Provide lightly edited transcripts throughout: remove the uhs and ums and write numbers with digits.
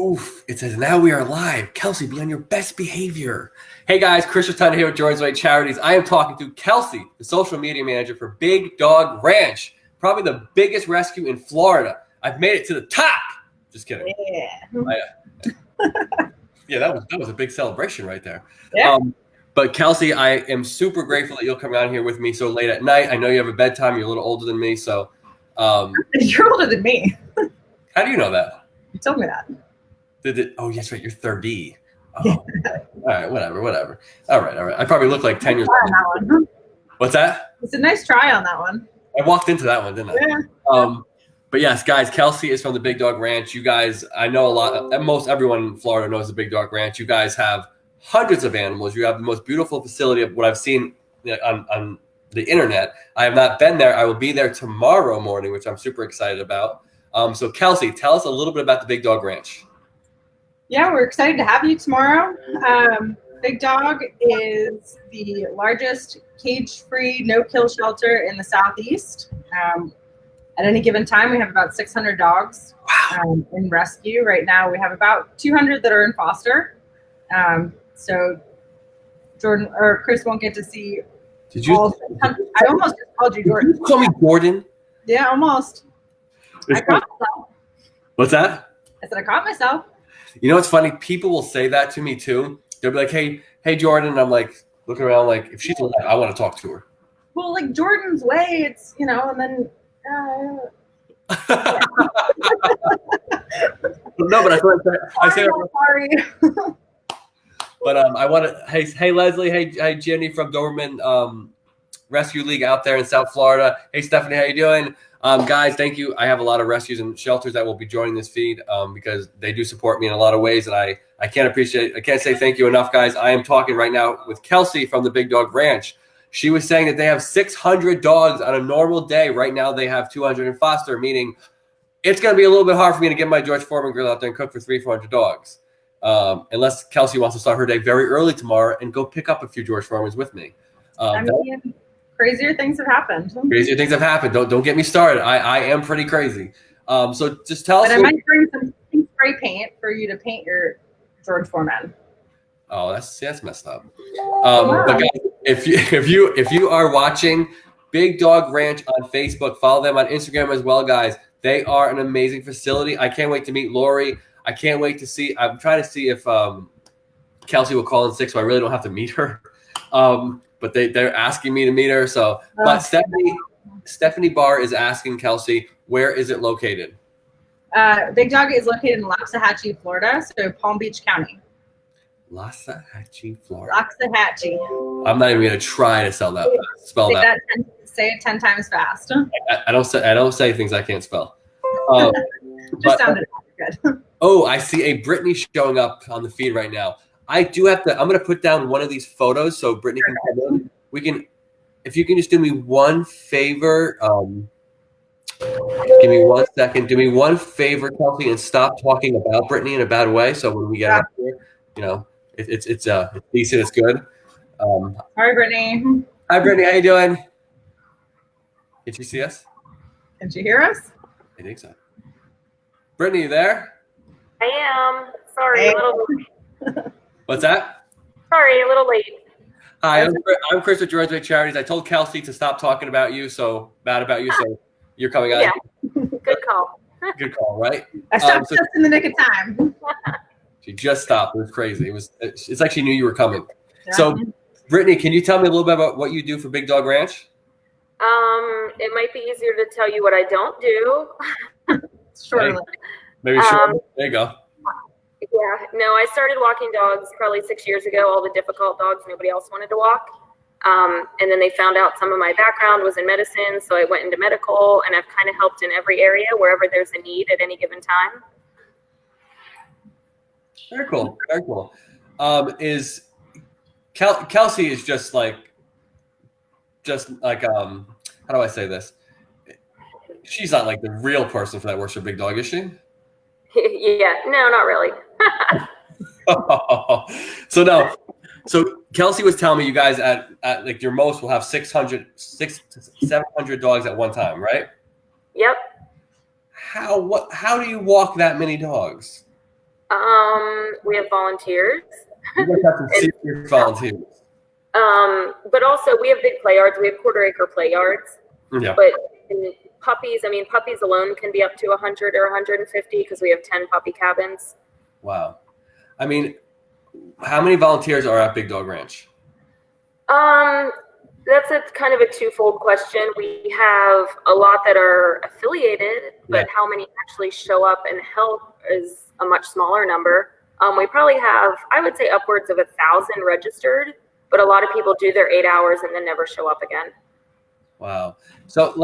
Oof, it says now we are live. Kelsey, be on your best behavior. Hey guys, Chris Rotunda here with Jordan's Way Charities. I am talking to Kelsey, the social media manager for Big Dog Ranch, probably the biggest rescue in Florida. I've made it to the top. Just kidding. Yeah, that was a big celebration right there. Yeah. But Kelsey, I am super grateful that you'll come out here with me so late at night. I know you have a bedtime. You're a little older than me, so. You're older than me. How do you know that? You told me that. Oh, yes, right. You're 30. Oh, all right, whatever. All right. I probably look like 10 years old. What's that? It's a nice try on that one. I walked into that one, didn't I? Yeah. But yes, guys, Kelsey is from the Big Dog Ranch. You guys, I know most everyone in Florida knows the Big Dog Ranch. You guys have hundreds of animals. You have the most beautiful facility of what I've seen on the internet. I have not been there. I will be there tomorrow morning, which I'm super excited about. So Kelsey, tell us a little bit about the Big Dog Ranch. Yeah, we're excited to have you tomorrow. Big Dog is the largest cage-free, no-kill shelter in the Southeast. At any given time, we have about 600 dogs in rescue. Right now, we have about 200 that are in foster. So Jordan or Chris won't get to see. Did you? I almost called you Jordan. Did you call me Jordan? Yeah, almost. I caught myself. What's that? I said I caught myself. You know what's funny? People will say that to me too. They'll be like, hey, Jordan. And I'm like looking around like, if she's alive, I want to talk to her. Well, like Jordan's way, it's, and then. No, but I say sorry. But I want to. Hey, Leslie. Hey, Jenny from Doberman Rescue League out there in South Florida. Hey, Stephanie, how you doing? Guys, thank you. I have a lot of rescues and shelters that will be joining this feed because they do support me in a lot of ways, and I can't say thank you enough, guys. I am talking right now with Kelsey from the Big Dog Ranch. She was saying that they have 600 dogs on a normal day. Right now, they have 200 in foster, meaning it's going to be a little bit hard for me to get my George Foreman grill out there and cook for 300-400 dogs. Unless Kelsey wants to start her day very early tomorrow and go pick up a few George Foremans with me. Crazier things have happened. Crazier things have happened. Don't get me started. I am pretty crazy. So just tell us. But I might bring some spray paint for you to paint your George Foreman. Oh, that's messed up. But guys, if you are watching Big Dog Ranch on Facebook, follow them on Instagram as well, guys. They are an amazing facility. I can't wait to meet Lori. I can't wait to see. I'm trying to see if Kelsey will call in sick, so I really don't have to meet her. But they're asking me to meet her. So, but Stephanie Barr is asking Kelsey, where is it located? Big Dog is located in Loxahatchee, Florida, so Palm Beach County. Loxahatchee, Florida. Loxahatchee. I'm not even gonna try to spell that. Say it 10 times fast. I don't say things I can't spell. Just sounded good. Oh, I see a Brittany showing up on the feed right now. I do have to. I'm going to put down one of these photos so Brittany can come in. If you can just do me one favor. Give me 1 second. Do me one favor, Kelsey, and stop talking about Brittany in a bad way. So when we get up here, it's decent. It's good. Hi, Brittany. Hi, Brittany. How you doing? Did you see us? Did you hear us? I think so. Brittany, you there? I am. Sorry, a little late. What's that? Sorry, a little late. Hi, I'm Chris with Jordan's Way Charities. I told Kelsey to stop talking about you, so you're coming out. Yeah, good call. Good call, right? I stopped just in the nick of time. She just stopped. It was crazy. It's like she knew you were coming. Yeah. So, Brittany, can you tell me a little bit about what you do for Big Dog Ranch? It might be easier to tell you what I don't do. Sure. Maybe sure. There you go. Yeah, no, I started walking dogs probably 6 years ago, all the difficult dogs nobody else wanted to walk. And then they found out some of my background was in medicine, so I went into medical, and I've kind of helped in every area, wherever there's a need at any given time. Very cool. Very cool. Kelsey is just like how do I say this? She's not like the real person for that works for Big Dog, is she? Yeah, no, not really. So Kelsey was telling me you guys at like your most will have 600 to 700 dogs at one time, right? Yep. How do you walk that many dogs? We have volunteers. You guys have some serious volunteers. But also we have big play yards. We have quarter-acre play yards. Yeah. But puppies alone can be up to 100 or 150 because we have 10 puppy cabins. Wow. I mean, how many volunteers are at Big Dog Ranch? That's a kind of a twofold question. We have a lot that are affiliated, but how many actually show up and help is a much smaller number. We probably have, I would say, upwards of 1,000 registered, but a lot of people do their 8 hours and then never show up again. Wow. So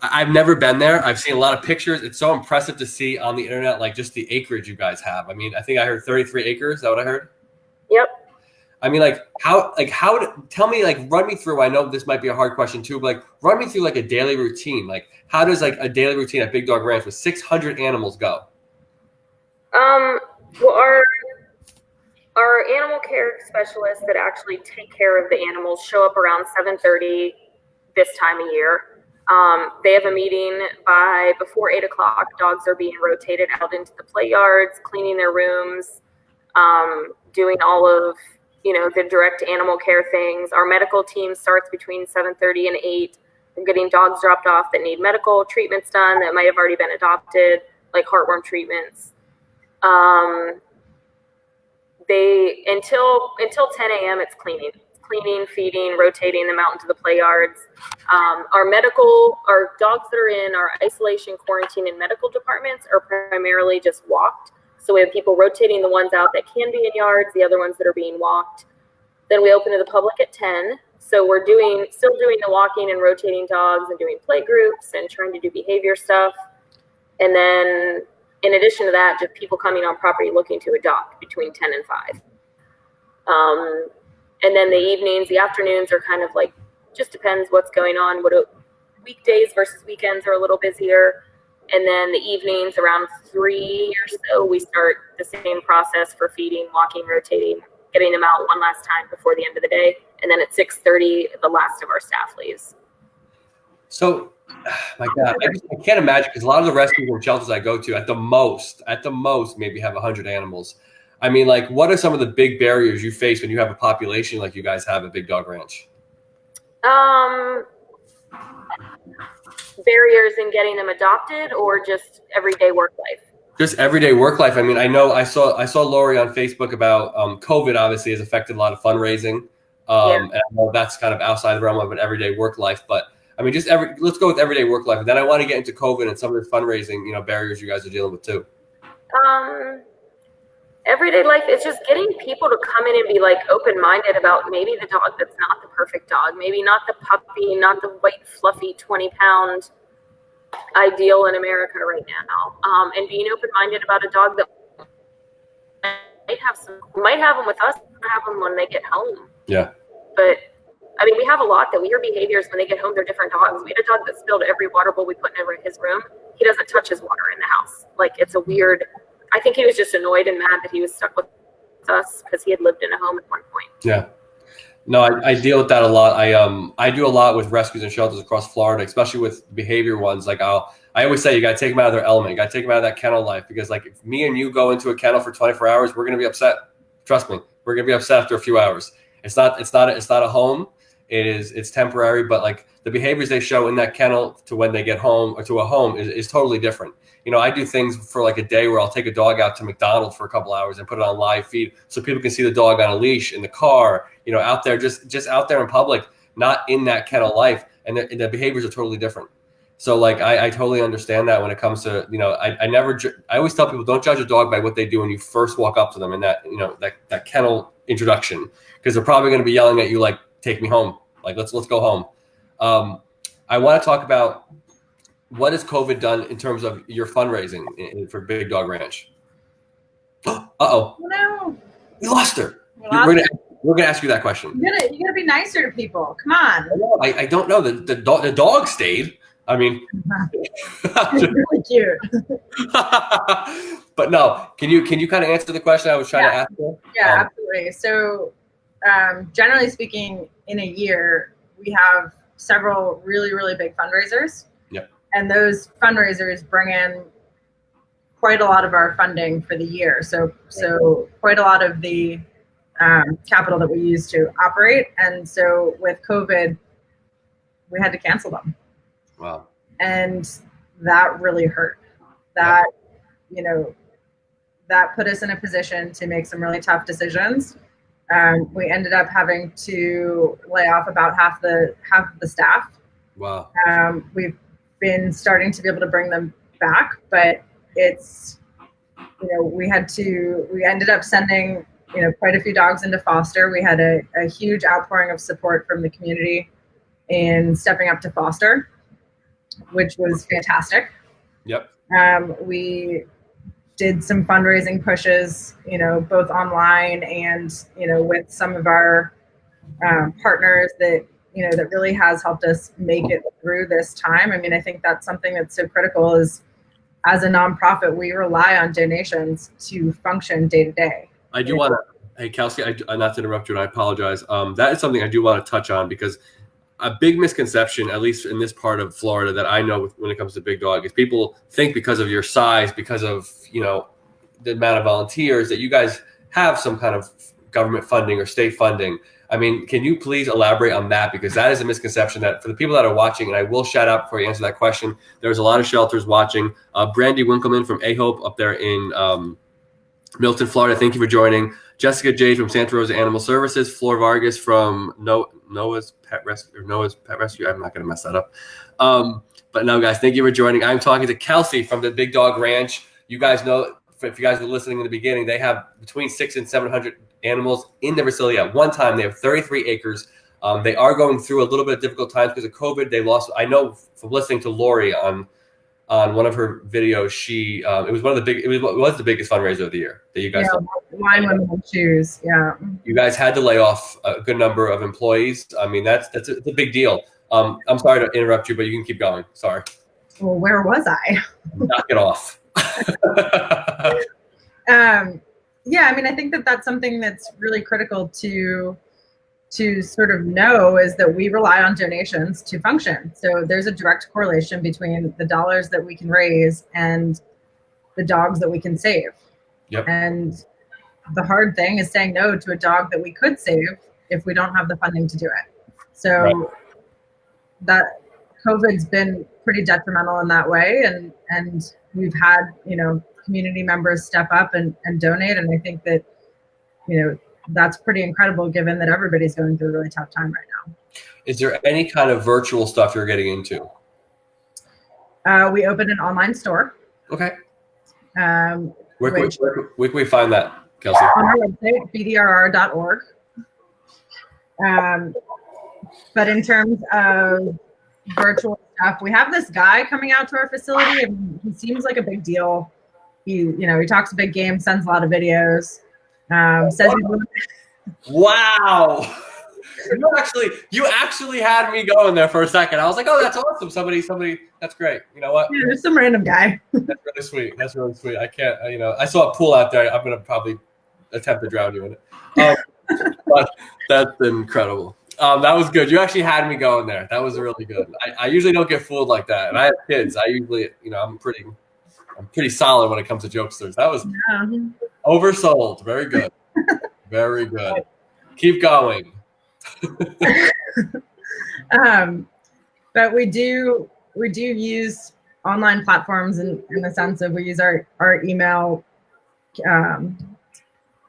I've never been there. I've seen a lot of pictures. It's so impressive to see on the internet, like just the acreage you guys have. I mean, I think I heard 33 acres. Is that what I heard? Yep. I mean, tell me, run me through, I know this might be a hard question too, but run me through like a daily routine. Like how does like a daily routine at Big Dog Ranch with 600 animals go? Well, our animal care specialists that actually take care of the animals show up around 7:30 this time of year. They have a meeting before 8 o'clock. Dogs are being rotated out into the play yards, cleaning their rooms, doing all of the direct animal care things. Our medical team starts between 7:30 and 8. We're getting dogs dropped off that need medical treatments done that might have already been adopted, like heartworm treatments. Until 10 a.m. it's cleaning, feeding, rotating them out into the play yards. Our dogs that are in our isolation, quarantine, and medical departments are primarily just walked. So we have people rotating the ones out that can be in yards, the other ones that are being walked. Then we open to the public at 10. So we're still doing the walking and rotating dogs and doing play groups and trying to do behavior stuff. And then in addition to that, just people coming on property looking to adopt between 10 and 5. And then the afternoons are kind of like, just depends what's going on. Weekdays versus weekends are a little busier. And then the evenings around 3 or so, we start the same process for feeding, walking, rotating, getting them out one last time before the end of the day. And then at 6:30, the last of our staff leaves. So, my God, I can't imagine, because a lot of the rescues and shelters I go to, at the most, maybe have 100 animals. I mean, like, what are some of the big barriers you face when you have a population like you guys have at Big Dog Ranch? Barriers in getting them adopted, or just everyday work life? Just everyday work life. I mean, I know I saw Lori on Facebook about COVID obviously has affected a lot of fundraising. And I know that's kind of outside the realm of an everyday work life, but I mean, let's go with everyday work life. And then I want to get into COVID and some of the fundraising, barriers you guys are dealing with too. Everyday life is just getting people to come in and be like open-minded about maybe the dog that's not the perfect dog, maybe not the puppy, not the white, fluffy 20-pound ideal in America right now. And being open-minded about a dog that might have them with us, have them when they get home. Yeah. But I mean, we have a lot that we hear behaviors when they get home. They're different dogs. We had a dog that spilled every water bowl we put in his room. He doesn't touch his water in the house. Like, it's a weird. I think he was just annoyed and mad that he was stuck with us because he had lived in a home at one point. Yeah. No, I deal with that a lot. I do a lot with rescues and shelters across Florida, especially with behavior ones. Like I always say, you got to take them out of their element. You got to take them out of that kennel life, because like if me and you go into a kennel for 24 hours, we're going to be upset. Trust me, we're going to be upset after a few hours. It's not a home. It's temporary, but like the behaviors they show in that kennel to when they get home or to a home is totally different. I do things for like a day where I'll take a dog out to McDonald's for a couple hours and put it on live feed so people can see the dog on a leash in the car, out there, just out there in public, not in that kennel life. And the behaviors are totally different. So like, I totally understand that when it comes to, I always tell people, don't judge a dog by what they do when you first walk up to them in that, that kennel introduction, because they're probably going to be yelling at you like, take me home. Like, let's go home. I want to talk about what has COVID done in terms of your fundraising for Big Dog Ranch. Uh-oh. No. We lost her. We're going to ask you that question. You gotta be nicer to people. Come on. I don't know. The dog stayed. I mean, it's really cute. But no, can you kind of answer the question I was trying to ask you? Yeah, absolutely. So generally speaking, in a year, we have several really, really big fundraisers. Yep. And those fundraisers bring in quite a lot of our funding for the year. So quite a lot of the capital that we use to operate. And so with COVID, we had to cancel them. Wow. And that really hurt. That, you know, that put us in a position to make some really tough decisions. We ended up having to lay off about half the staff. Wow. We've been starting to be able to bring them back, but it's, you know, we ended up sending, you know, quite a few dogs into foster. We had a huge outpouring of support from the community in stepping up to foster, which was fantastic. Yep. We did some fundraising pushes, you know, both online and, you know, with some of our partners that, you know, that really has helped us make it through this time. I mean, I think that's something that's so critical is, as a nonprofit, we rely on donations to function day to day. I do want to, hey, Kelsey, not to interrupt you, and I apologize. That is something I do want to touch on, because a big misconception, at least in this part of Florida, that I know when it comes to big dog, is people think because of your size, because of, you know, the amount of volunteers, that you guys have some kind of government funding or state funding. I mean, can you please elaborate on that? Because that is a misconception that for the people that are watching, and I will shout out before you answer that question, there's a lot of shelters watching. Brandy Winkleman from A-Hope up there in Milton, Florida, thank you for joining. Jessica J from Santa Rosa Animal Services, Flor Vargas from Noah's Pet Rescue. I'm not going to mess that up. But no, guys, thank you for joining. I'm talking to Kelsey from the Big Dog Ranch. You guys know, if you guys were listening in the beginning, they have between 600 and 700 animals in the facility at one time. They have 33 acres. They are going through a little bit of difficult times because of COVID. They lost, I know from listening to Lori on one of her videos, she it was the biggest fundraiser of the year that you guys Wine, Women, and Shoes. Yeah. You guys had to lay off a good number of employees. I mean, that's a big deal. I'm sorry to interrupt you, but you can keep going. Sorry. Well, where was I? Knock it off. Yeah, I mean, I think that's something that's really critical to sort of know, is that we rely on donations to function. So there's a direct correlation between the dollars that we can raise and the dogs that we can save. Yep. And the hard thing is saying no to a dog that we could save if we don't have the funding to do it. So right. That COVID's been pretty detrimental in that way. And we've had, you know, community members step up and donate. And I think that, you know, that's pretty incredible given that everybody's going through a really tough time right now. Is there any kind of virtual stuff you're getting into? We opened an online store. Okay. Where can we find that, Kelsey? On our website, bdrr.org. But in terms of virtual stuff, we have this guy coming out to our facility, and he seems like a big deal. He talks a big game, sends a lot of videos. Says wow. You actually had me going there for a second. I was like, oh, that's awesome. Somebody, that's great. You know what? Yeah, there's some random guy. That's really sweet. I can't, I saw a pool out there. I'm going to probably attempt to drown you in it. But that's incredible. That was good. You actually had me going there. That was really good. I usually don't get fooled like that. And I have kids. I usually, I'm pretty solid when it comes to jokesters. That was oversold. Very good. Very good. Keep going. But we do use online platforms in the sense of we use our email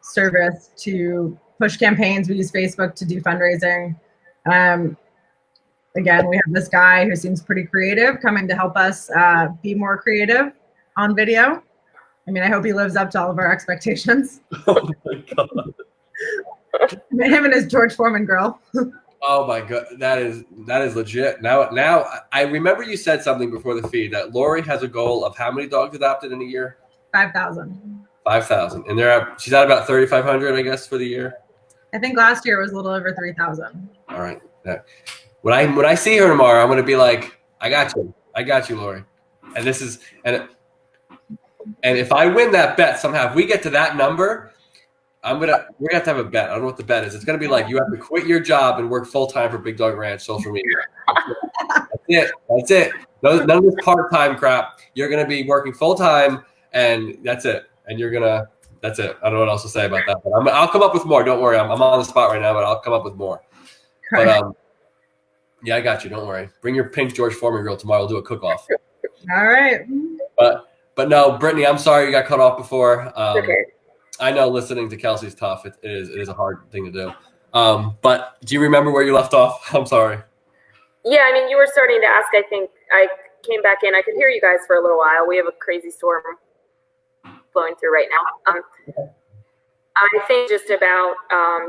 service to push campaigns. We use Facebook to do fundraising. Again, we have this guy who seems pretty creative coming to help us be more creative on video. I mean, I hope he lives up to all of our expectations. Oh my God. Him and his George Foreman grill. Oh my God, that is legit. Now I remember you said something before the feed that Lori has a goal of how many dogs adopted in a year? 5,000. 5,000, and she's at about 3,500, I guess, for the year. I think last year was a little over 3,000. All right. When I see her tomorrow, I'm gonna be like, I got you, Lori. And if I win that bet somehow, if we get to that number, we're gonna have to have a bet. I don't know what the bet is. It's gonna be like you have to quit your job and work full time for Big Dog Ranch social media. That's it. None of this part-time crap. You're gonna be working full time and that's it. And that's it. I don't know what else to say about that. But I'll come up with more. Don't worry. I'm on the spot right now, but I'll come up with more. But yeah, I got you. Don't worry. Bring your pink George Foreman grill tomorrow. We'll do a cook-off. All right. But no, Brittany, I'm sorry you got cut off before. Okay. I know listening to Kelsey's tough. It is a hard thing to do. But do you remember where you left off? I'm sorry. Yeah, I mean, you were starting to ask. I think I came back in. I could hear you guys for a little while. We have a crazy storm blowing through right now. I think just about,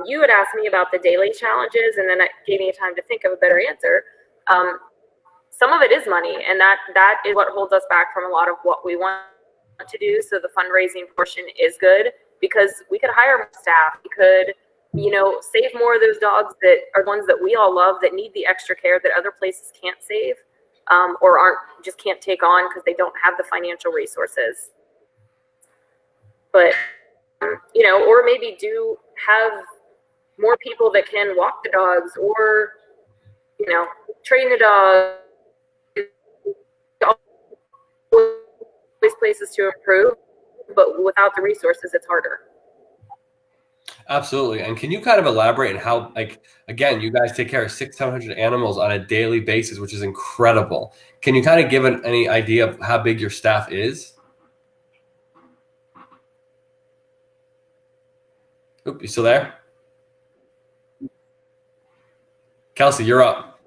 you had asked me about the daily challenges, and then that gave me time to think of a better answer. Some of it is money, and that is what holds us back from a lot of what we want to do. So the fundraising portion is good because we could hire more staff. We could, save more of those dogs that are ones that we all love that need the extra care that other places can't save, or just can't take on because they don't have the financial resources. But or maybe do have more people that can walk the dogs, or train the dog. Always places to improve, but without the resources, it's harder. Absolutely. And can you kind of elaborate on how, again, you guys take care of 600-700 animals on a daily basis, which is incredible. Can you kind of give any idea of how big your staff is? Oop, you still there? Kelsey, you're up.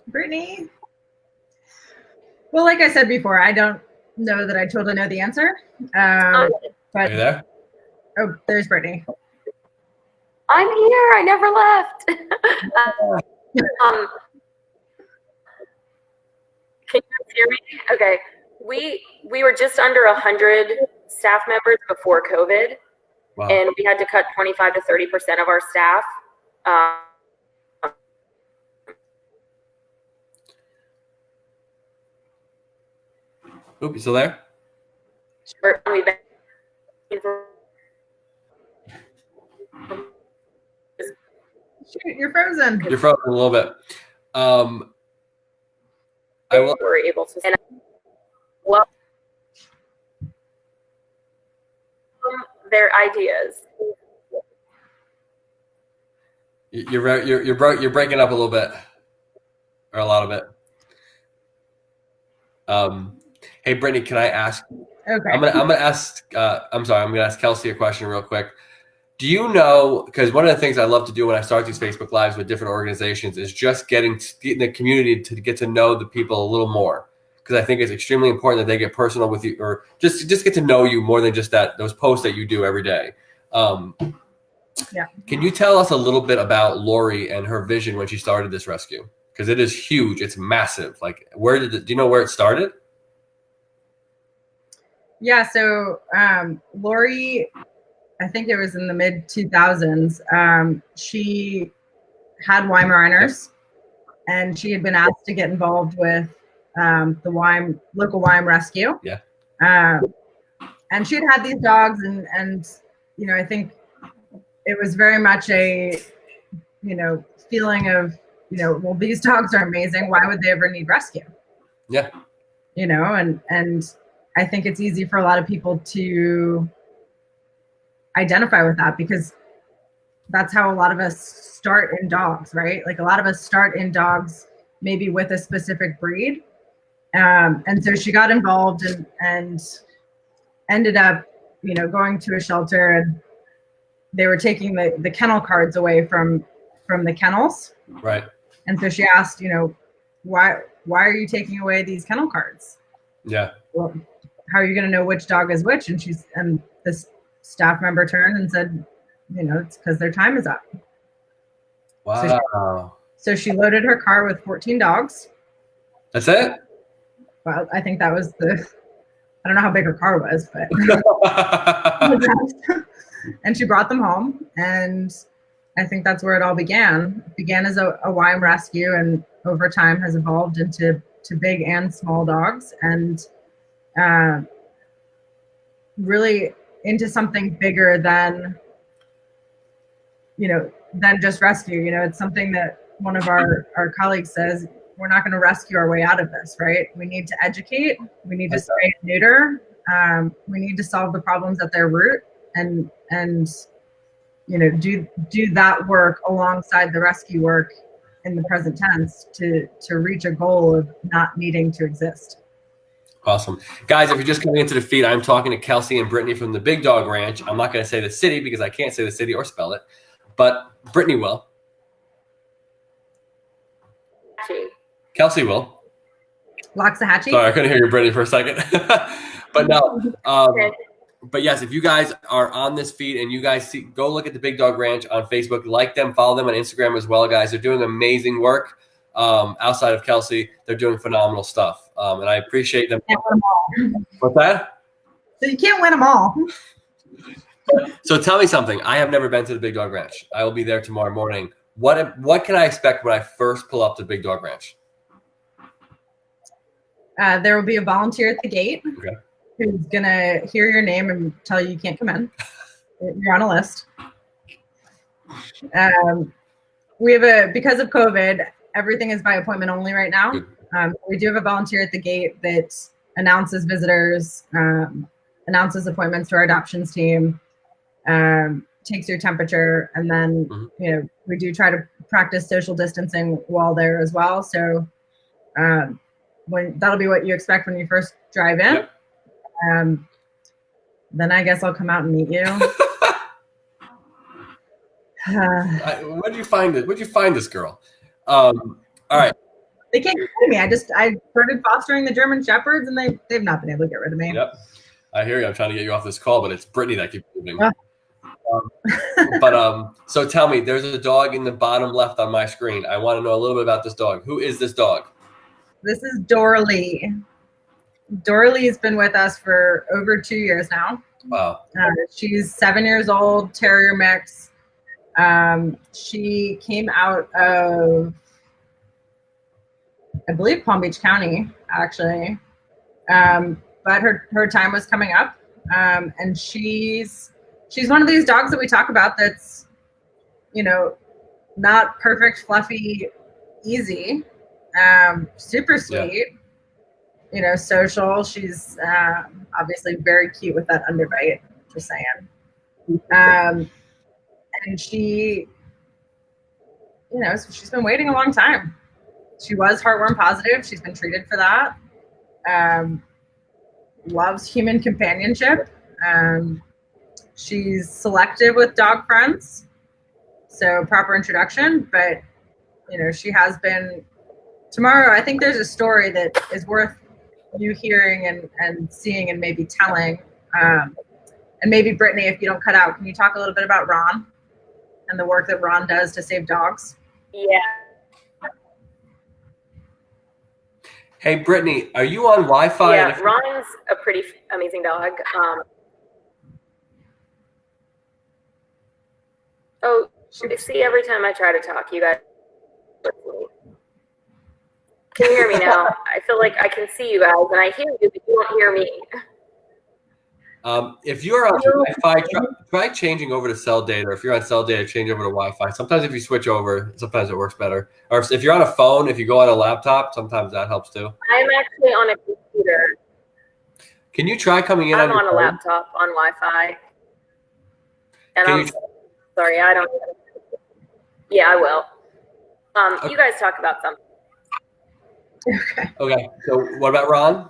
Brittany. Well, like I said before, I don't know that I totally know the answer. But Are you there? Oh, there's Brittany. I'm here. I never left. Can you guys hear me? Okay. We were just under 100 staff members before COVID. Wow. And we had to cut 25 to 30% of our staff. Oop, you still there? Sure. Shoot, you're frozen. You're frozen a little bit. We're able to. And, well, their ideas. You're breaking up a little bit, or a lot of it. Hey, Brittany, can I ask? Okay. I'm gonna ask. I'm gonna ask Kelsey a question real quick. Do you know? Because one of the things I love to do when I start these Facebook Lives with different organizations is just getting the community to get to know the people a little more. Because I think it's extremely important that they get personal with you, or just get to know you more than just those posts that you do every day. Yeah. Can you tell us a little bit about Lori and her vision when she started this rescue? Because it is huge. It's massive. Like, do you know where it started? Yeah. So Lori, I think it was in the mid 2000s. She had Weimaraners, and she had been asked to get involved with the local Weim rescue. Yeah. And she had these dogs, and I think it was very much a feeling of well, these dogs are amazing. Why would they ever need rescue? Yeah. And I think it's easy for a lot of people to identify with that, because that's how a lot of us start in dogs, right? Like, a lot of us start in dogs maybe with a specific breed. And so she got involved and ended up, going to a shelter, and they were taking the kennel cards away from the kennels. Right. And so she asked, why are you taking away these kennel cards? Yeah. Well, how are you going to know which dog is which? And this staff member turned and said, it's because their time is up. Wow. So she loaded her car with 14 dogs. That's it? Well, I think that was I don't know how big her car was, but and she brought them home, and I think that's where it all began. It began as a Weim rescue, and over time has evolved into big and small dogs, and really into something bigger than just rescue. It's something that one of our colleagues says, we're not going to rescue our way out of this, right? We need to educate, we need to spay and neuter, We need to solve the problems at their root and do that work alongside the rescue work in the present tense to reach a goal of not needing to exist. Awesome. Guys, if you're just coming into the feed, I'm talking to Kelsey and Brittany from the Big Dog Ranch. I'm not going to say the city because I can't say the city or spell it, but Brittany will. Kelsey will. Loxahatchee. Sorry, I couldn't hear you, Brittany, for a second. But no. But yes, if you guys are on this feed and you guys go look at the Big Dog Ranch on Facebook, like them, follow them on Instagram as well, guys. They're doing amazing work. Outside of Kelsey, they're doing phenomenal stuff. And I appreciate them. Can't win them all. What's that? So you can't win them all. So tell me something. I have never been to the Big Dog Ranch. I will be there tomorrow morning. What can I expect when I first pull up to Big Dog Ranch? There will be a volunteer at the gate who's going to hear your name and tell you can't come in. You're on a list. We have because of COVID, everything is by appointment only right now. We do have a volunteer at the gate that announces visitors, announces appointments to our adoptions team, takes your temperature, and then we do try to practice social distancing while there as well. So that'll be what you expect when you first drive in. Yep. Then I guess I'll come out and meet you. Where'd you find it? Where'd you find this girl? All right. They can't get rid of me. I started fostering the German Shepherds, and they've not been able to get rid of me. Yep. I hear you. I'm trying to get you off this call, but it's Brittany that keeps moving. So tell me, there's a dog in the bottom left on my screen. I want to know a little bit about this dog. Who is this dog? This is Dorley. Dorley has been with us for over 2 years now. Wow. She's 7 years old, terrier mix. She came out of, I believe, Palm Beach County, actually. But her time was coming up. And she's one of these dogs that we talk about that's, not perfect, fluffy, easy, super sweet, social. She's obviously very cute with that underbite, just saying. And she, she's been waiting a long time. She was heartworm positive. She's been treated for that. Loves human companionship. She's selective with dog friends. So proper introduction, but she has been. Tomorrow, I think there's a story that is worth you hearing and seeing and maybe telling. And maybe Brittany, if you don't cut out, can you talk a little bit about Ron and the work that Ron does to save dogs? Yeah. Hey, Brittany, are you on Wi-Fi? Yeah, Ron's a pretty amazing dog. See, every time I try to talk, you guys. Can you hear me now? I feel like I can see you guys, and I hear you, but you don't hear me. If you're on Wi-Fi, try changing over to cell data. If you're on cell data, change over to Wi-Fi. Sometimes if you switch over, sometimes it works better. Or if you're on a phone, if you go on a laptop, sometimes that helps too. I'm actually on a computer. Can you try coming in? I'm on a laptop on Wi-Fi. And sorry, I don't. Yeah, I will. Okay. You guys talk about something. Okay. So what about Ron?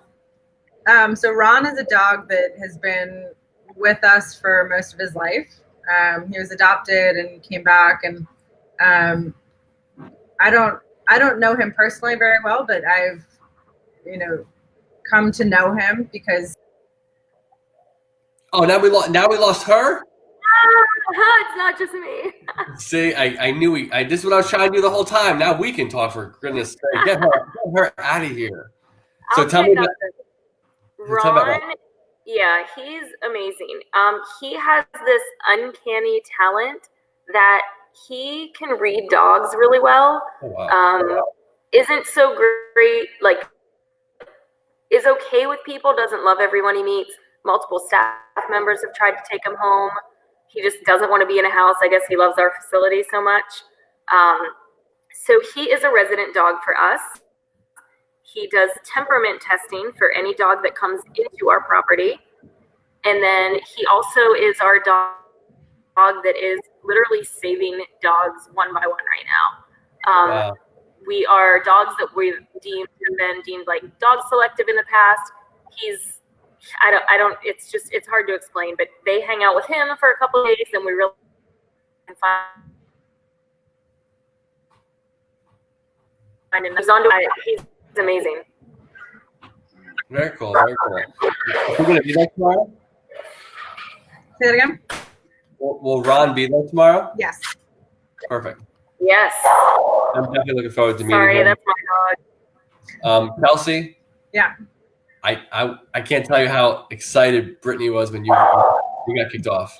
So Ron is a dog that has been with us for most of his life. He was adopted and came back, and I don't know him personally very well, but I've come to know him because. Oh, now we lost her. It's not just me. See, I knew this is what I was trying to do the whole time. Now we can talk, for goodness sake. Get her out of here. So tell me about Ron. Yeah, he's amazing. He has this uncanny talent that he can read dogs really well. Oh, wow. Isn't so great, is okay with people, doesn't love everyone he meets. Multiple staff members have tried to take him home. He just doesn't want to be in a house. I guess he loves our facility so much. So he is a resident dog for us. He does temperament testing for any dog that comes into our property. And then he also is our dog that is literally saving dogs one by one right now. Wow. We are dogs that we've have been deemed like dog selective in the past. It's hard to explain, but they hang out with him for a couple of days and we really find him. He's amazing. Very cool. Very cool. We're going to be there tomorrow? Say that again? Will Ron be there tomorrow? Yes. Perfect. Yes. I'm definitely looking forward to meeting Sorry, him. that's my dog. Kelsey? Yeah. I can't tell you how excited Brittany was when you got kicked off.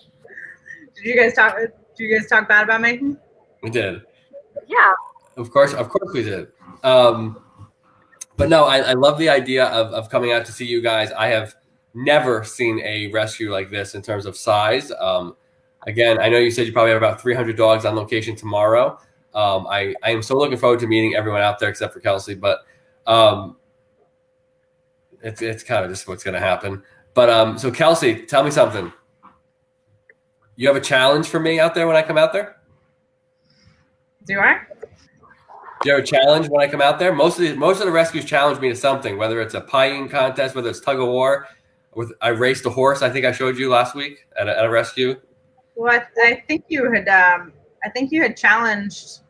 Did you guys talk bad about me? We did. Yeah. Of course we did. But no, I love the idea of coming out to see you guys. I have never seen a rescue like this in terms of size. Again, I know you said you probably have about 300 dogs on location tomorrow. I am so looking forward to meeting everyone out there except for Kelsey, but it's kind of just what's going to happen. But so Kelsey, tell me something. You have a challenge for me out there when I come out there? Do I? Do you have a challenge when I come out there? Most of the rescues challenge me to something, whether it's a pieing contest, whether it's tug of war. I raced a horse. I think I showed you last week at a rescue. Well, I think you had challenged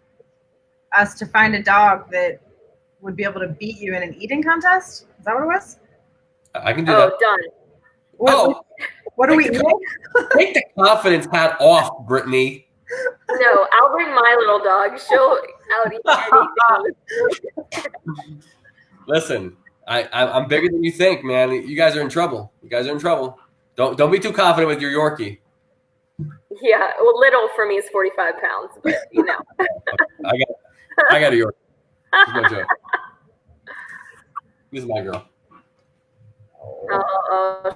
us to find a dog that would be able to beat you in an eating contest. Is that what it was? I can do that. Done. What are we eating? Take the confidence hat off, Brittany. No, I'll bring my little dog. She'll out eat anything. Listen, I'm bigger than you think, man. You guys are in trouble. Don't be too confident with your Yorkie. Yeah, well, little for me is 45 pounds, but you know. I got a Yorkie. She's no joke. This is my girl. Oh,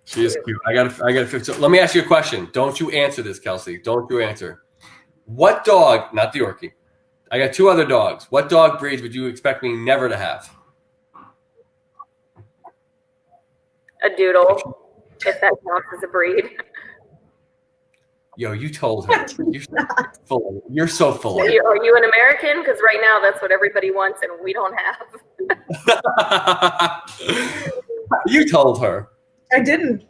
she is cute. I got to fix it. Let me ask you a question. Don't you answer this, Kelsey. Don't you answer. What dog, not the Yorkie, I got two other dogs. What dog breeds would you expect me never to have? A doodle, if that counts as a breed. Yo, you told her. You're so full of it. Are you an American? Because right now that's what everybody wants and we don't have. You told her. I didn't.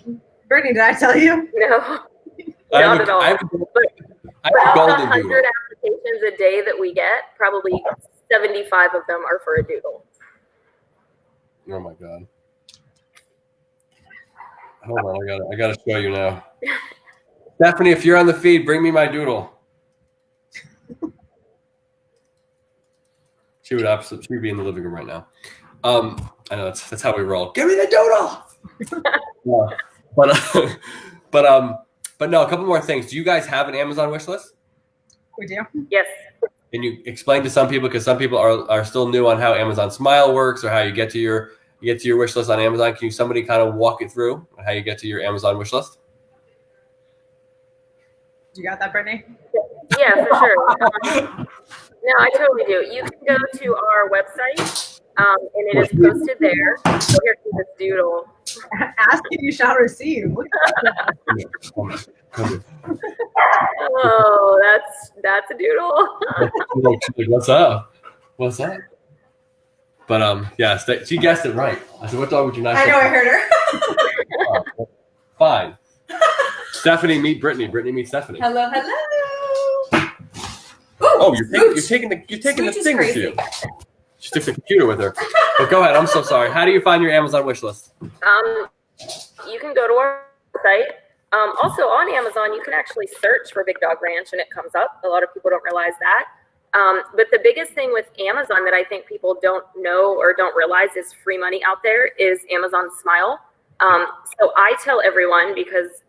Brittany, did I tell you? No, not at all. I have a But golden out of 100 doodle. applications a day that we get, probably 75 of them are for a doodle. Oh my God. Hold on, I gotta show you now. Stephanie, if you're on the feed, bring me my doodle. She would be in the living room right now. I know that's how we roll. Give me the doodle. Yeah. But no, a couple more things. Do you guys have an Amazon wish list? We do. Yes. Can you explain to some people, because some people are still new on how Amazon Smile works or how you get to your wish list on Amazon? Can somebody kind of walk it through how you get to your Amazon wish list? You got that, Brittany? Yeah, for sure. No, I totally do. You can go to our website, and it is posted there. Oh, here comes this doodle. Ask and you shall receive. Oh, that's a doodle. What's up? But yes, she guessed it right. I said, what dog would you not? I know, I heard her. Fine. Stephanie, meet Brittany. Brittany, meet Stephanie. Hello. Oh, you're taking the thing with you. She took the computer with her. But go ahead. I'm so sorry. How do you find your Amazon wish list? You can go to our site. Also on Amazon, you can actually search for Big Dog Ranch and it comes up. A lot of people don't realize that. But the biggest thing with Amazon that I think people don't know or don't realize is free money out there is Amazon Smile. So I tell everyone, because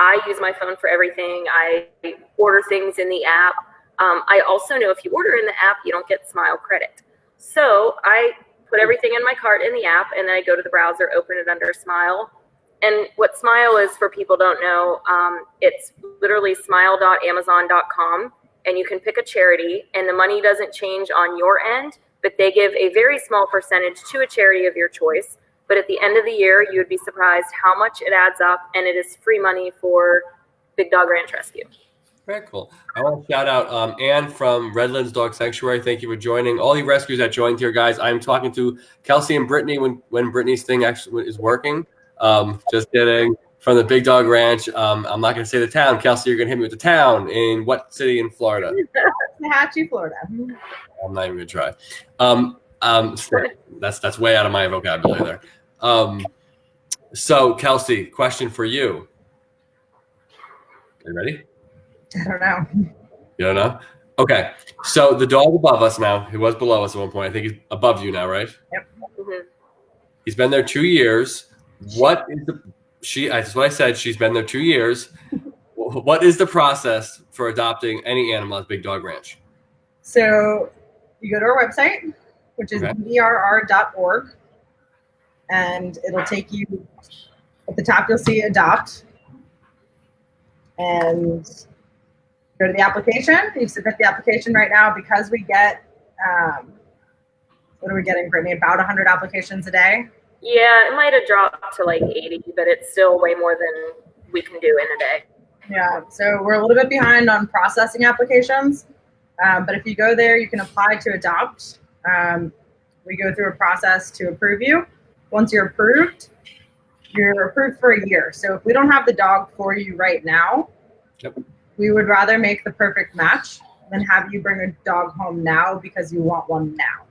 I use my phone for everything. I order things in the app. I also know if you order in the app, you don't get Smile credit. So I put everything in my cart in the app, and then I go to the browser, open it under Smile. And what Smile is, for people don't know, it's literally smile.amazon.com, and you can pick a charity, and the money doesn't change on your end. but they give a very small percentage to a charity of your choice. But at the end of the year, you would be surprised how much it adds up, and it is free money for Big Dog Ranch Rescue. Very cool. I want to shout out Anne from Redlands Dog Sanctuary. Thank you for joining. All you rescues that joined here, guys. I'm talking to Kelsey and Brittany when Brittany's thing actually is working. Just kidding. From the Big Dog Ranch. I'm not going to say the town. Kelsey, you're going to hit me with the town. In what city in Florida? Tehachapi, Florida. I'm not even going to try. That's way out of my vocabulary there. So, Kelsey, question for you. You ready? I don't know. You don't know? Okay. So the dog above us now, he was below us at one point. I think he's above you now, right? Yep. Mm-hmm. He's been there 2 years. What is that's what I said. She's been there 2 years. What is the process for adopting any animal at Big Dog Ranch? So you go to our website, which is brr.org, and it'll take you, at the top you'll see adopt, and go to the application. You submit the application right now because we get, what are we getting, Brittany? About 100 applications a day? Yeah, it might have dropped to like 80, but it's still way more than we can do in a day. Yeah, so we're a little bit behind on processing applications, but if you go there, you can apply to adopt. We go through a process to approve you. Once you're approved for a year. So if we don't have the dog for you right now, we would rather make the perfect match than have you bring a dog home now because you want one now.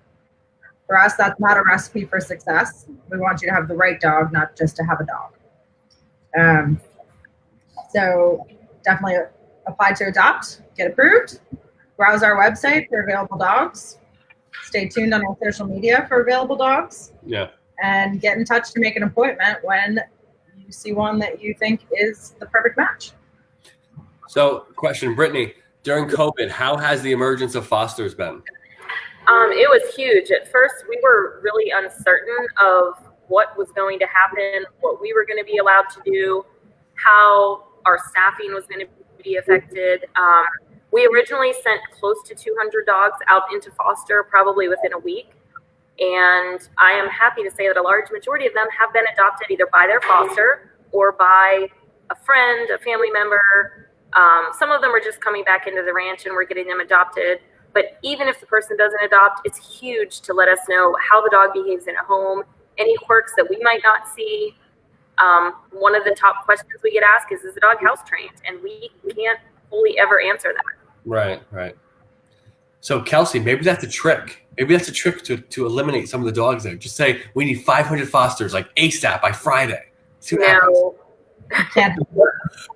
For us, that's not a recipe for success. We want you to have the right dog, not just to have a dog. So definitely apply to adopt, get approved, browse our website for available dogs, stay tuned on our social media for available dogs, and get in touch to make an appointment when you see one that you think is the perfect match. So, question, Brittany, during COVID, how has the emergence of fosters been? It was huge. At first, we were really uncertain of what was going to happen, what we were going to be allowed to do, how our staffing was going to be affected. We originally sent close to 200 dogs out into foster probably within a week. And I am happy to say that a large majority of them have been adopted either by their foster or by a friend, a family member. Some of them are just coming back into the ranch and we're getting them adopted. But even if the person doesn't adopt, it's huge to let us know how the dog behaves in a home, any quirks that we might not see. One of the top questions we get asked is the dog house trained? And we can't fully ever answer that. Right. So, Kelsey, maybe that's a trick. Maybe that's a trick to eliminate some of the dogs there. Just say, we need 500 fosters, like ASAP by Friday. No.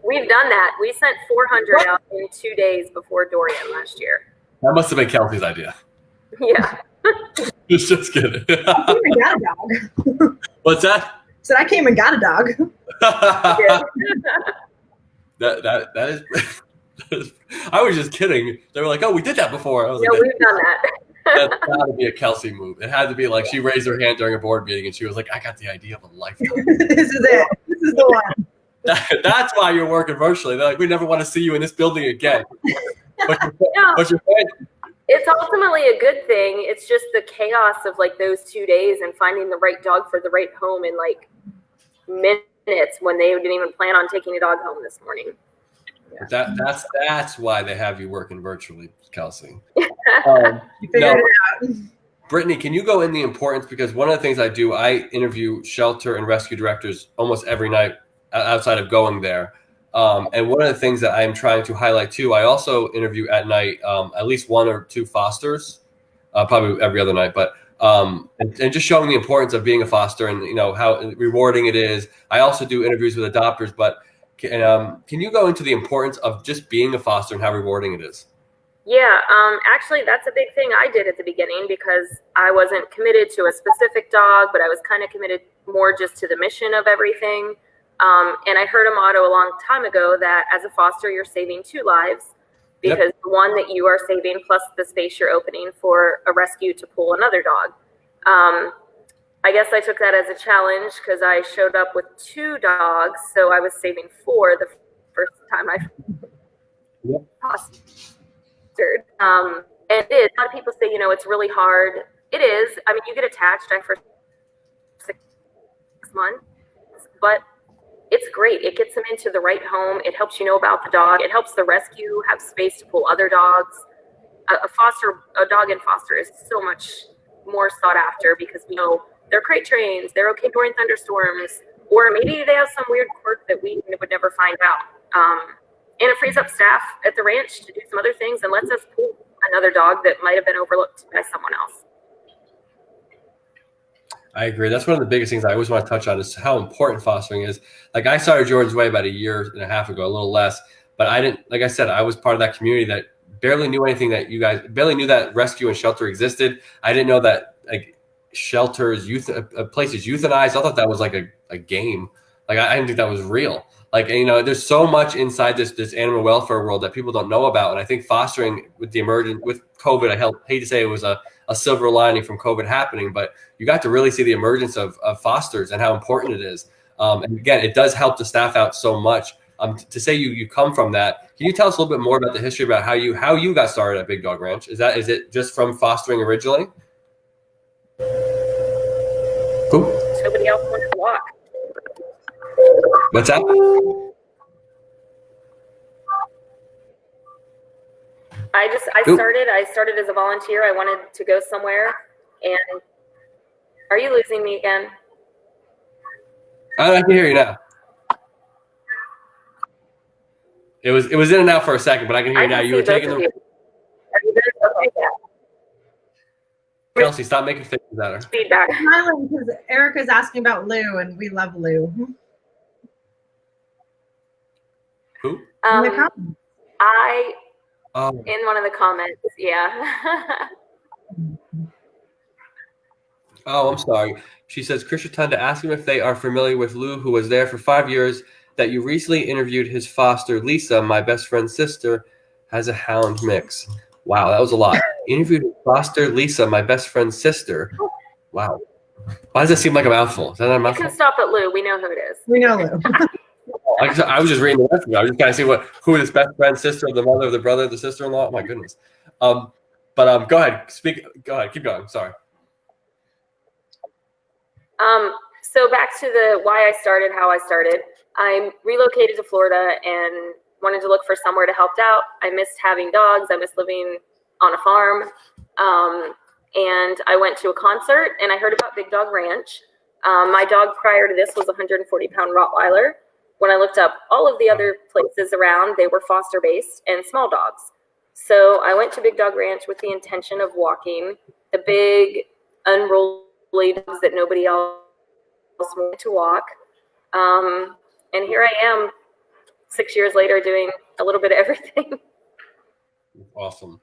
We've done that. We sent 400 out in 2 days before Dorian last year. That must have been Kelsey's idea. Yeah. Just kidding. I came and got a dog. What's that? So I came and got a dog. that is I was just kidding. They were like, oh, we did that before. I was we've done that. That's got to be a Kelsey move. It had to be like she raised her hand during a board meeting and she was like, I got the idea of a lifetime. This is it. This is the one. That's why you're working virtually. They're like, we never want to see you in this building again. But you're fine. It's ultimately a good thing. It's just the chaos of like those 2 days and finding the right dog for the right home in like minutes when they didn't even plan on taking a dog home this morning. Yeah. That's why they have you working virtually, Kelsey. You figured it out. Brittany, can you go in the importance? Because one of the things I do, I interview shelter and rescue directors almost every night outside of going there. And one of the things that I'm trying to highlight too, I also interview at night at least 1 or 2 fosters, probably every other night, but and just showing the importance of being a foster and how rewarding it is. I also do interviews with adopters, but can you go into the importance of just being a foster and how rewarding it is? Yeah, actually, that's a big thing I did at the beginning because I wasn't committed to a specific dog, but I was kind of committed more just to the mission of everything. And I heard a motto a long time ago that as a foster, you're saving 2 lives because the one that you are saving plus the space you're opening for a rescue to pull another dog. I guess I took that as a challenge because I showed up with 2 dogs, so I was saving 4 the first time I fostered. And it is. A lot of people say, it's really hard It is. I mean, you get attached after 6 months, but it's great. It gets them into the right home. It helps you know about the dog. It helps the rescue have space to pull other dogs. A dog in foster is so much more sought after because we know they're crate trained, they're okay during thunderstorms, or maybe they have some weird quirk that we would never find out. And it frees up staff at the ranch to do some other things and lets us pull another dog that might have been overlooked by someone else. I agree. That's one of the biggest things I always want to touch on is how important fostering is. Like I started Jordan's Way about a year and a half ago, a little less, but I didn't, like I said, I was part of that community that barely knew anything, that you guys barely knew that rescue and shelter existed. I didn't know that like shelters, places euthanized. I thought that was like a game. Like I didn't think that was real. Like, and, you know, there's so much inside this animal welfare world that people don't know about. And I think fostering with COVID, I hate to say it was a silver lining from COVID happening, but you got to really see the emergence of fosters and how important it is. And again, it does help the staff out so much. To say you come from that, can you tell us a little bit more about the history about how you got started at Big Dog Ranch? Is it just from fostering originally? Who? Nobody else wanted to walk. What's that? I started as a volunteer. I wanted to go somewhere, and are you losing me again? I can hear you now. It was in and out for a second, but I can hear you now. You were taking the. Are you good? Okay, yeah. Kelsey, stop making faces at her. Feedback. I'm smiling because Erica's asking about Lou, and we love Lou. Who? In the comments. In one of the comments, yeah. Oh, I'm sorry. She says, Chris Rotunda to ask him if they are familiar with Lou, who was there for 5 years, that you recently interviewed his foster, Lisa, my best friend's sister, has a hound mix. Wow, that was a lot. Interviewed his foster, Lisa, my best friend's sister. Wow. Why does that seem like a mouthful? Is that not a You mouthful? can stop at Lou. We know who it is. We know Lou. I was just reading the rest of it. I was just trying to see who his best friend, sister, the mother, the brother, the sister-in-law. Oh my goodness. But go ahead. Go ahead. Keep going. Sorry. So back to why I started, how I started. I relocated to Florida and wanted to look for somewhere to help out. I missed having dogs. I missed living on a farm. And I went to a concert and I heard about Big Dog Ranch. My dog prior to this was a 140-pound Rottweiler. When I looked up all of the other places around, they were foster-based and small dogs. So I went to Big Dog Ranch with the intention of walking the big, unruly dogs that nobody else wanted to walk. And here I am 6 years later doing a little bit of everything. Awesome.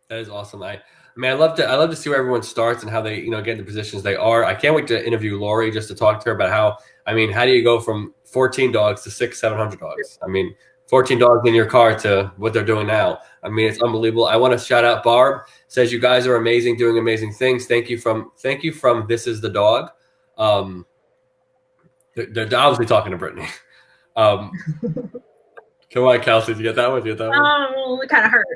That is awesome. I love to see where everyone starts and how they, get in the positions they are. I can't wait to interview Lori just to talk to her about how do you go from 14 dogs to 600-700 dogs? 14 dogs in your car to what they're doing now. It's unbelievable. I want to shout out Barb. Says you guys are amazing, doing amazing things. Thank you from This Is the Dog. They're obviously talking to Brittany. Come on, Kelsey, did you get that one? It kind of hurt.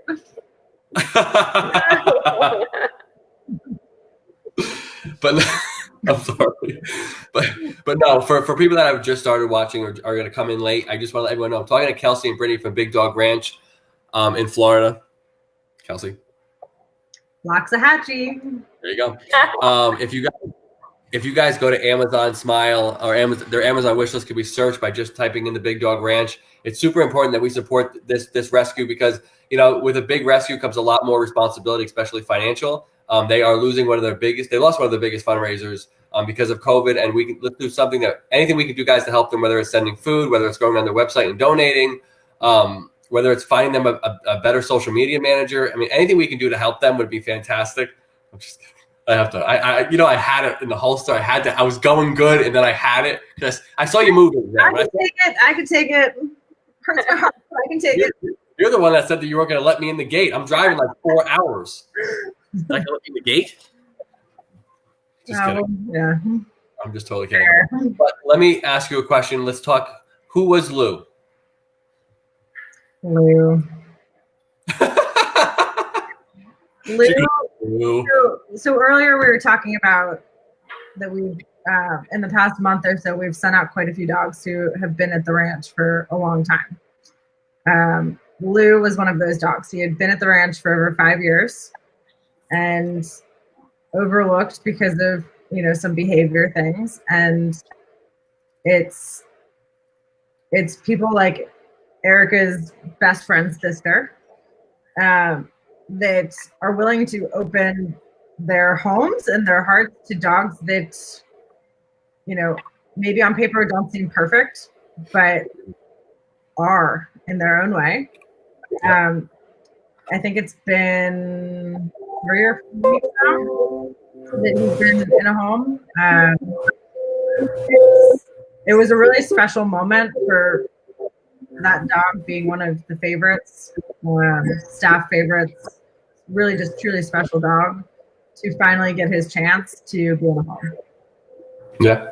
But I'm sorry, but no. For people that have just started watching or are going to come in late, I just want to let everyone know I'm talking to Kelsey and Brittany from Big Dog Ranch, in Florida. Kelsey, Loxahatchee. there you go. If you guys go to Amazon Smile or their Amazon wish list can be searched by just typing in the Big Dog Ranch. It's super important that we support this rescue because with a big rescue comes a lot more responsibility, especially financial. They are losing they lost one of the biggest fundraisers because of COVID, and let's do anything we can do, guys, to help them, whether it's sending food, whether it's going on their website and donating, whether it's finding them a better social media manager. Anything we can do to help them would be fantastic. I'm just kidding. I have to. I had it in the holster. I was going good, and then I had it. I saw you moving. I can take it. Hurts my heart, but I can take it. You're the one that said that you weren't going to let me in the gate. I'm driving like 4 hours. Not going to let me in the gate? Just kidding. Yeah. I'm just totally kidding. But let me ask you a question. Let's talk. Who was Lou? Lou. So earlier we were talking about that we in the past month or so we've sent out quite a few dogs who have been at the ranch for a long time. Lou was one of those dogs. He had been at the ranch for over 5 years and overlooked because of some behavior things, and it's people like Erica's best friend's sister that are willing to open their homes and their hearts to dogs that maybe on paper don't seem perfect but are in their own way. I think it's been 3 or 4 weeks now that he's been in a home. It was a really special moment for that dog being one of the favorites, staff favorites, really just truly special dog to finally get his chance to be in a home. Yeah.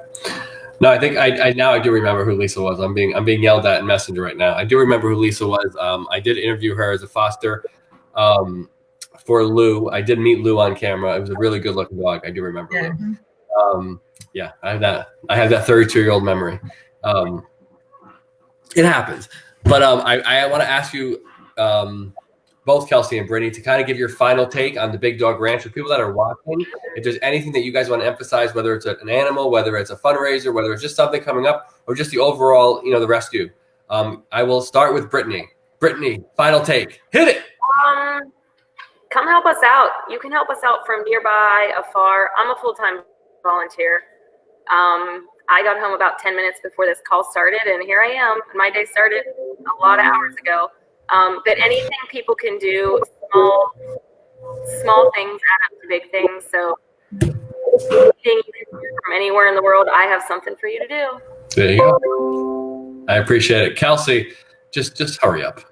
No, I think I now I do remember who Lisa was. I'm being yelled at in Messenger right now. I do remember who Lisa was. I did interview her as a foster for Lou. I did meet Lou on camera. It was a really good looking dog. I do remember. Yeah. Yeah, I have that 32-year-old memory. It happens. But I want to ask you both Kelsey and Brittany to kind of give your final take on the Big Dog Ranch for people that are watching. If there's anything that you guys want to emphasize, whether it's an animal, whether it's a fundraiser, whether it's just something coming up, or just the overall, the rescue. I will start with Brittany. Brittany, final take. Hit it. Come help us out. You can help us out from nearby, afar. I'm a full-time volunteer. I got home about 10 minutes before this call started, and here I am. My day started a lot of hours ago. But anything people can do, small things add up to big things. So anything you can do from anywhere in the world, I have something for you to do. There you go. I appreciate it. Kelsey, just hurry up.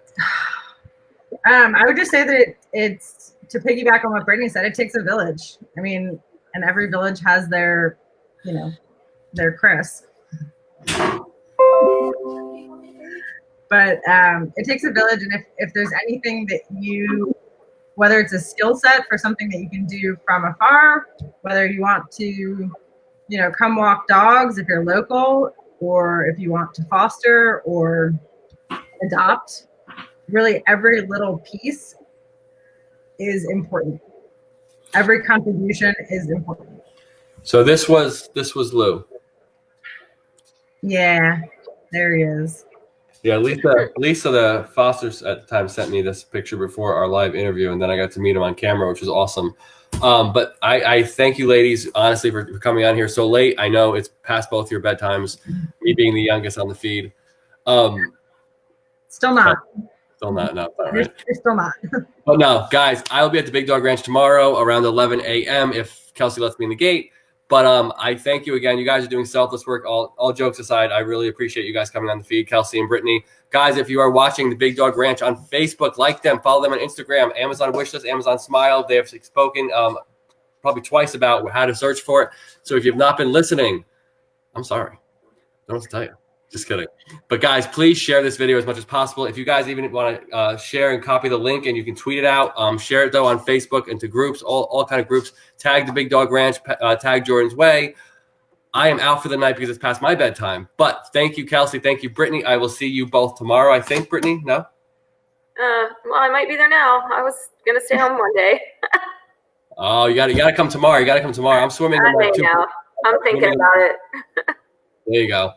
I would just say that it's to piggyback on what Brittany said, it takes a village. I mean, and every village has their Chris. But it takes a village, and if there's anything that whether it's a skill set for something that you can do from afar, whether you want to, come walk dogs if you're local, or if you want to foster or adopt, really every little piece is important. Every contribution is important. So this was Lou. Yeah, there he is. Yeah, Lisa, the fosters at the time, sent me this picture before our live interview, and then I got to meet him on camera, which was awesome. But I thank you, ladies, honestly, for coming on here so late. I know it's past both your bedtimes, me being the youngest on the feed. Still not. Still not. No, right. You're still not. But no, guys, I will be at the Big Dog Ranch tomorrow around 11 a.m. if Kelsey lets me in the gate. But I thank you again. You guys are doing selfless work. All jokes aside, I really appreciate you guys coming on the feed, Kelsey and Brittany. Guys, if you are watching the Big Dog Ranch on Facebook, like them, follow them on Instagram, Amazon Wishlist, Amazon Smile. They have spoken probably twice about how to search for it. So if you've not been listening, I'm sorry. I don't know what to tell you. Just kidding. But guys, please share this video as much as possible. If you guys even want to share and copy the link, and you can tweet it out, share it though on Facebook into groups, all kind of groups. Tag the Big Dog Ranch, tag Jordan's Way. I am out for the night because it's past my bedtime. But thank you, Kelsey. Thank you, Brittany. I will see you both tomorrow. I think, Brittany. No. Well, I might be there now. I was gonna stay home one day. Oh, you gotta come tomorrow. I'm swimming. I know. I'm thinking about it. There you go.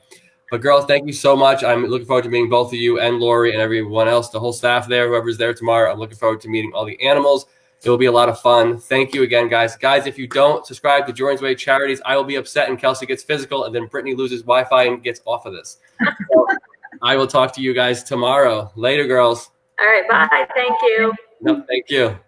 But girls, thank you so much. I'm looking forward to meeting both of you and Lori and everyone else, the whole staff there, whoever's there tomorrow. I'm looking forward to meeting all the animals. It will be a lot of fun. Thank you again, guys. Guys, if you don't subscribe to Jordan's Way Charities, I will be upset and Kelsey gets physical and then Brittany loses Wi-Fi and gets off of this. So I will talk to you guys tomorrow. Later, girls. All right. Bye. Thank you. No, thank you.